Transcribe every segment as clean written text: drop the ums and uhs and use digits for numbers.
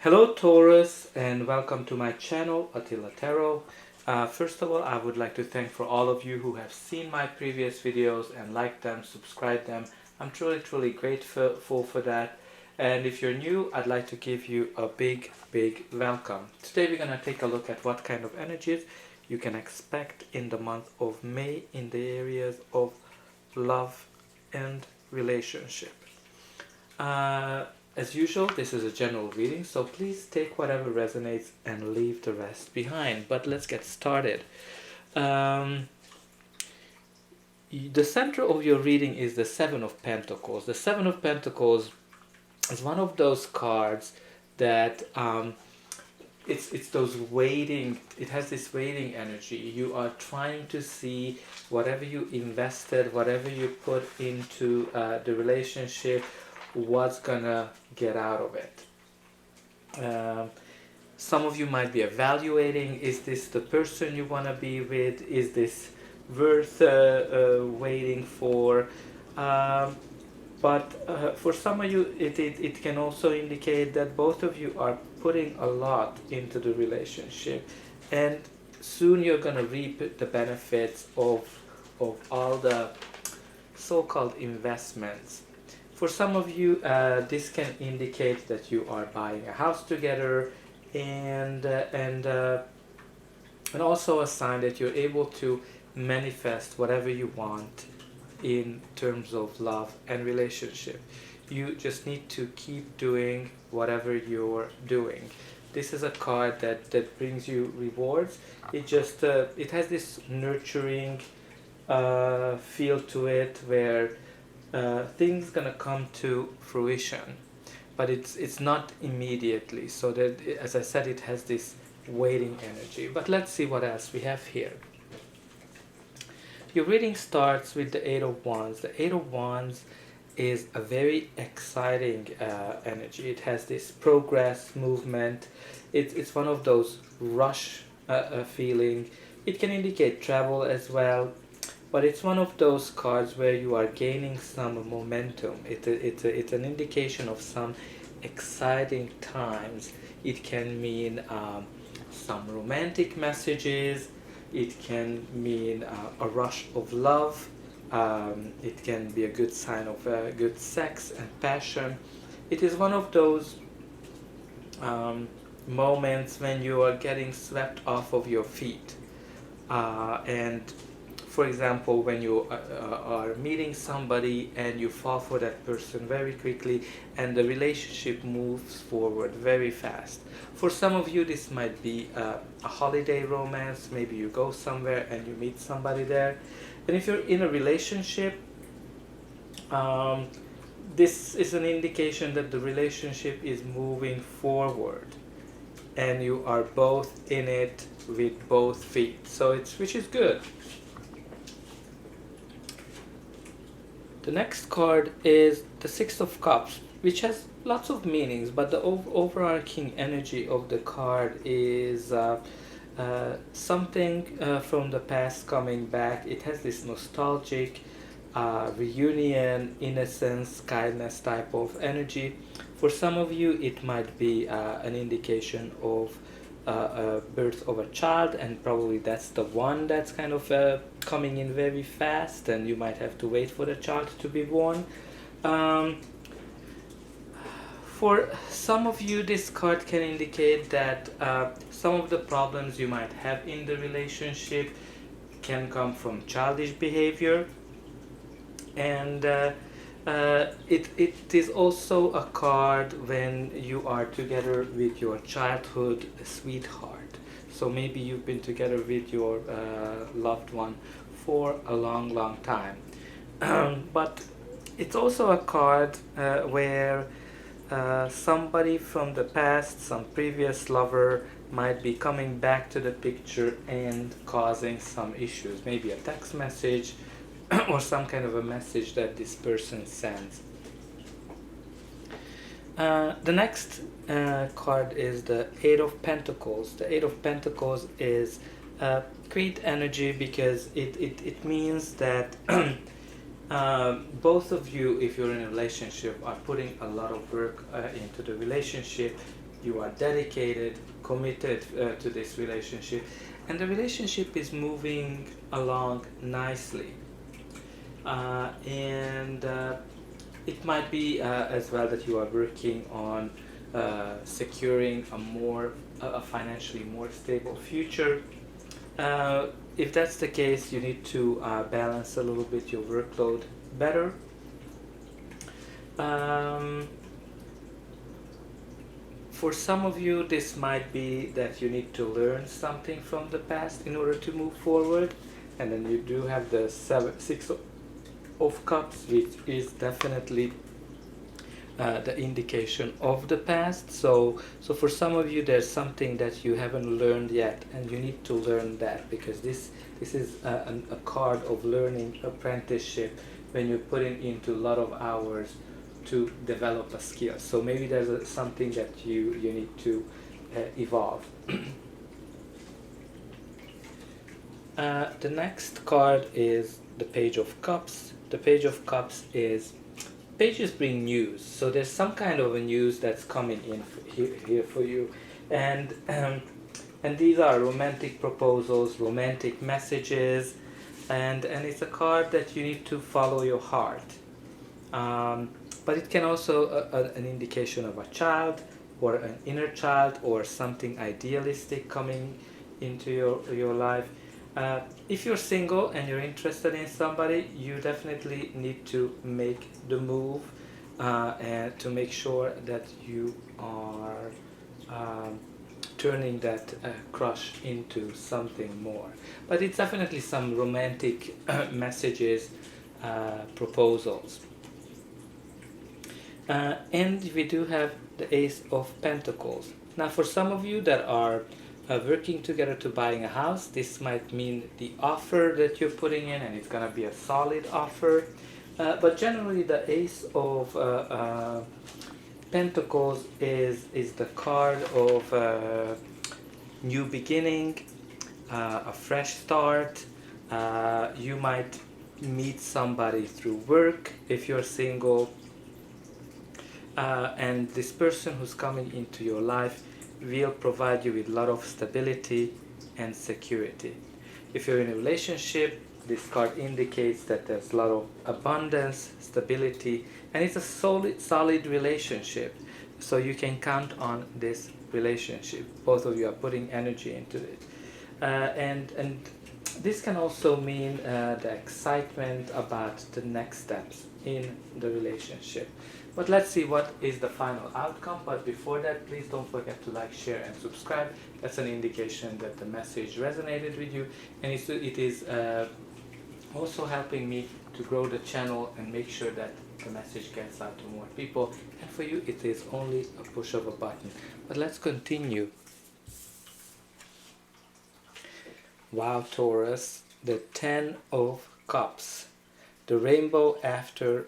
Hello Taurus, and welcome to my channel Attila Tarot. First of all, I would like to thank for all of you who have seen my previous videos and liked them, subscribed them. I'm truly grateful for that. And if you're new, I'd like to give you a big welcome. Today we're going to take a look at what kind of energies you can expect in the month of May in the areas of love and relationship. As usual, this is a general reading, so please take whatever resonates and leave the rest behind. But let's get started. The center of your reading is the Seven of Pentacles. The Seven of Pentacles is one of those cards that it's those waiting. It has this waiting energy. You are trying to see whatever you invested, whatever you put into the relationship, what's gonna get out of it. Some of you might be evaluating, is this the person you want to be with, is this worth waiting for, but for some of you it can also indicate that both of you are putting a lot into the relationship, and soon you're gonna reap the benefits of all the so-called investments. For some of you, this can indicate that you are buying a house together, and also a sign that you're able to manifest whatever you want in terms of love and relationship. You just need to keep doing whatever you're doing. This is a card that brings you rewards. It just it has this nurturing feel to it, where things gonna come to fruition, but it's not immediately. So that, as I said, it has this waiting energy. But let's see what else we have here. Your reading starts with the Eight of Wands. The Eight of Wands is a very exciting energy. It has this progress, movement. It's one of those rush feeling. It can indicate travel as well. But it's one of those cards where you are gaining some momentum. It's an indication of some exciting times. It can mean some romantic messages. It can mean a rush of love. It can be a good sign of good sex and passion. It is one of those moments when you are getting swept off of your feet. And for example, when you are meeting somebody and you fall for that person very quickly, and the relationship moves forward very fast. For some of you, this might be a holiday romance. Maybe you go somewhere and you meet somebody there. And if you're in a relationship, this is an indication that the relationship is moving forward, and you are both in it with both feet. So which is good. The next card is the Six of Cups, which has lots of meanings, but the overarching energy of the card is something from the past coming back. It has this nostalgic reunion, innocence, kindness type of energy. For some of you, it might be an indication of birth of a child, and probably that's the one that's kind of coming in very fast, and you might have to wait for the child to be born. For some of you, this card can indicate that some of the problems you might have in the relationship can come from childish behavior, and it is also a card when you are together with your childhood sweetheart. So maybe you've been together with your loved one for a long time. But it's also a card where somebody from the past, some previous lover, might be coming back to the picture and causing some issues. Maybe a text message or some kind of a message that this person sends. The next card is the Eight of Pentacles. The Eight of Pentacles is great energy because it means that both of you, if you're in a relationship, are putting a lot of work into the relationship. you are dedicated, committed to this relationship, and the relationship is moving along nicely. And it might be as well that you are working on securing a financially more stable future. Uh, if that's the case, you need to balance a little bit your workload better. Um, for some of you, this might be that you need to learn something from the past in order to move forward. And then you do have the Six of Cups, which is definitely the indication of the past. So for some of you, there's something that you haven't learned yet, and you need to learn that, because this is a card of learning, apprenticeship, when you're putting into a lot of hours to develop a skill. So maybe there's something that you need to evolve. The next card is the Page of Cups. The Page of Cups is, pages bring news, so there's some kind of a news that's coming in here for you, and these are romantic proposals, romantic messages, and it's a card that you need to follow your heart. But it can also an indication of a child, or an inner child, or something idealistic coming into your life. If you're single and you're interested in somebody, you definitely need to make the move and to make sure that you are turning that crush into something more. But it's definitely some romantic messages, proposals. And we do have the Ace of Pentacles. Now, for some of you that are working together to buying a house, this might mean the offer that you're putting in, and it's going to be a solid offer. But generally, the Ace of Pentacles is the card of new beginning, a fresh start. You might meet somebody through work if you're single. And this person who's coming into your life will provide you with a lot of stability and security. If you're in a relationship, this card indicates that there's a lot of abundance, stability, and it's a solid relationship. So you can count on this relationship. Both of you are putting energy into it. And this can also mean the excitement about the next steps in the relationship. But let's see what is the final outcome. But before that, please don't forget to like, share, and subscribe. That's an indication that the message resonated with you, and it is also helping me to grow the channel and make sure that the message gets out to more people. And for you, it is only a push of a button. But let's continue. Wow, Taurus, the 10 of Cups, the rainbow after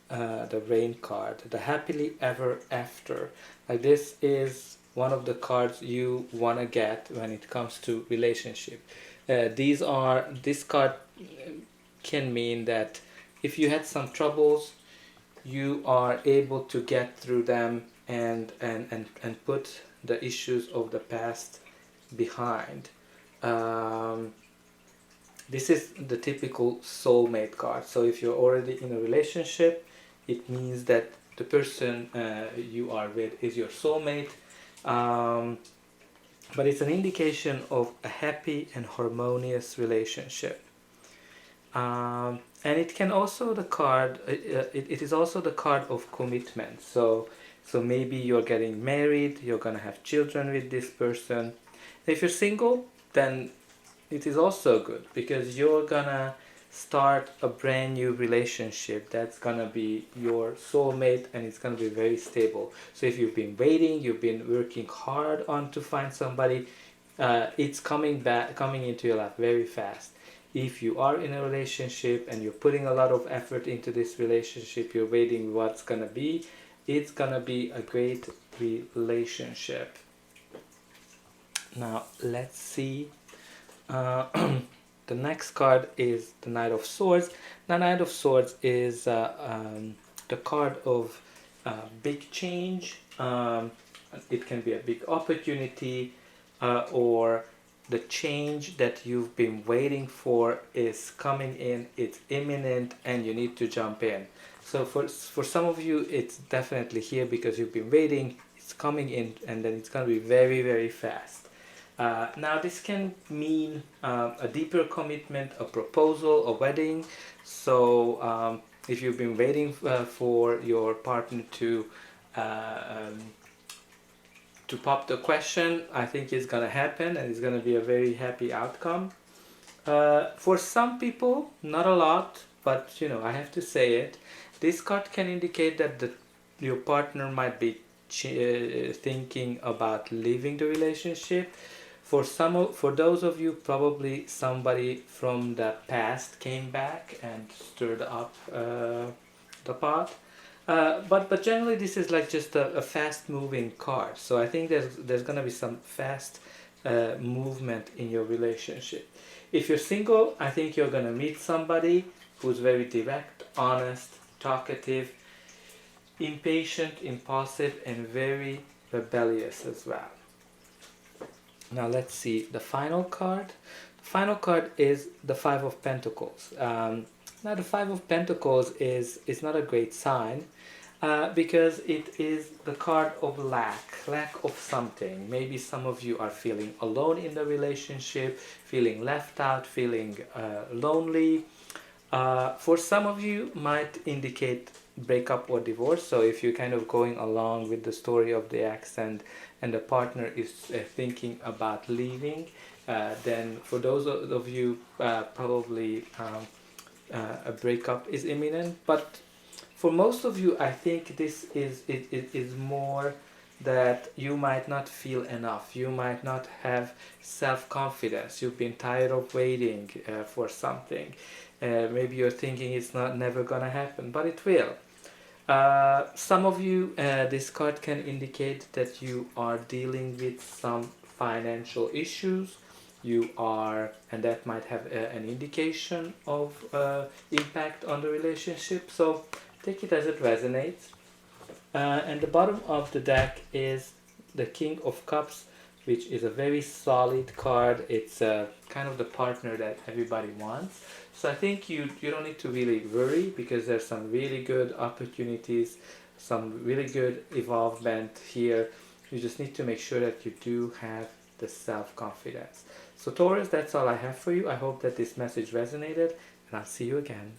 the rain card, the happily ever after. Like, this is one of the cards you want to get when it comes to relationship. This card can mean that if you had some troubles, you are able to get through them and put the issues of the past behind. This is the typical soulmate card. So if you're already in a relationship, it means that the person you are with is your soulmate. But it's an indication of a happy and harmonious relationship. And it can also the card. It is also the card of commitment. So maybe you're getting married. You're gonna have children with this person. If you're single, then it is also good, because you're gonna start a brand new relationship that's gonna be your soulmate, and it's gonna be very stable. So if you've been waiting, you've been working hard on to find somebody, it's coming into your life very fast. If you are in a relationship and you're putting a lot of effort into this relationship, you're waiting what's gonna be, it's gonna be a great relationship. Now let's see. The next card is the Knight of Swords. The Knight of Swords is the card of big change, it can be a big opportunity, or the change that you've been waiting for is coming in, it's imminent, and you need to jump in. So for some of you, it's definitely here because you've been waiting, it's coming in, and then it's going to be very, very fast. Now this can mean a deeper commitment, a proposal, a wedding. So if you've been waiting for your partner uh, to pop the question, I think it's gonna happen, and it's gonna be a very happy outcome. For some people, not a lot, but I have to say it. This card can indicate that your partner might be thinking about leaving the relationship. For those of you, probably somebody from the past came back and stirred up the pot. But generally, this is like just a fast moving card. So I think there's gonna be some fast movement in your relationship. If you're single, I think you're gonna meet somebody who's very direct, honest, talkative, impatient, impulsive, and very rebellious as well. Now let's see the final card. The final card is the Five of Pentacles. Now the Five of Pentacles is not a great sign because it is the card of lack of something. Maybe some of you are feeling alone in the relationship, feeling left out, feeling lonely. For some of you, might indicate breakup or divorce. So if you're kind of going along with the story of the ex and the partner is thinking about leaving, then for those of you, probably a breakup is imminent. But for most of you, I think this is more that you might not feel enough. You might not have self-confidence. You've been tired of waiting for something. Maybe you're thinking it's never gonna happen, but it will. Some of you, this card can indicate that you are dealing with some financial issues. And that might have an indication of impact on the relationship. So take it as it resonates. And the bottom of the deck is the King of Cups, which is a very solid card. It's kind of the partner that everybody wants. So I think you don't need to really worry, because there's some really good opportunities, some really good involvement here. You just need to make sure that you do have the self-confidence. So Taurus, that's all I have for you. I hope that this message resonated, and I'll see you again.